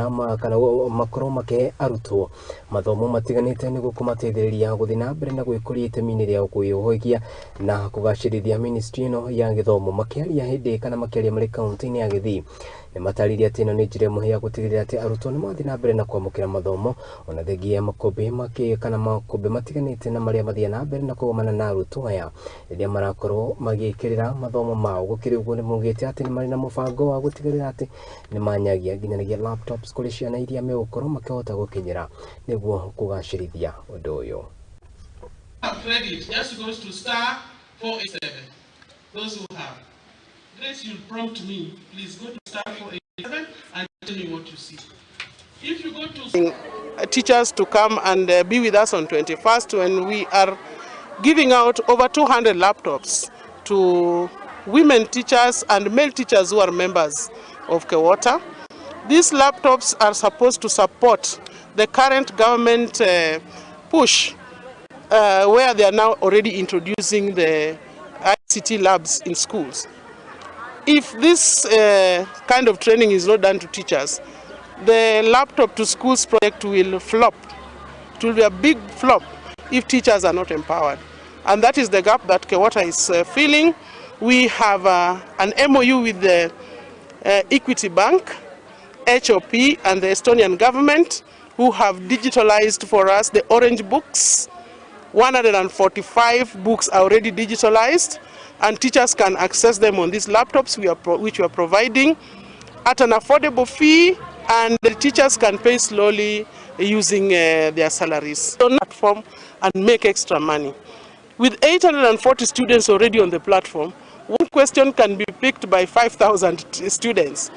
mawira kana makoro make Arutwo mathomo matiganite niguo kumateithĩrĩria guthii na mbere na gwĩkũria itemi-inĩ rĩao kwĩyũhĩgia na kũgacĩrithia ministry ĩno ya gĩthomo. Makĩaria hĩndĩ kana makĩaria marĩ kaunti-inĩ ya Gĩthii nĩ mataririe atĩ ĩno nĩ njĩra ĩmwe ya gũtigĩrĩra atĩ arutwo nĩ mathiĩ na mbere na kwamũkĩra mathomo ona thengia ya makũmbĩ matiganĩte na marĩa mathiĩ na mbere na kũgomana na arutwo aya rĩrĩa marakorwo magĩkĩrĩra mathomo mao. Gũkĩrĩ ũguo nĩ maugĩte atĩ nĩ marĩ na mũbango wa gũtigĩrĩra atĩ nĩ manyagia nginyagia laptops kũrĩ ciana iria megũkorwo makĩhota gũkinyĩra nĩguo kũgacĩrithia ũndũ ũyũ. Credit just goes to *487. Those who have. Grace, you'll prompt me. Please go to *487 and tell me what you see. If you go to teachers to come and be with us on 21st when we are giving out over 200 laptops to women teachers and male teachers who are members of Kewota. These laptops are supposed to support the current government push where they are now already introducing the ICT labs in schools. If this kind of training is not done to teachers, the laptop to schools project will flop. It will be a big flop if teachers are not empowered. And that is the gap that Kewota is filling. We have an MOU with the Equity Bank, HOP and the Estonian government who have digitalized for us the orange books. 145 books are already digitalized and teachers can access them on these laptops which we are providing at an affordable fee, and the teachers can pay slowly using their salaries on the platform and make extra money. With 840 students already on the platform, one question can be picked by 5,000 students.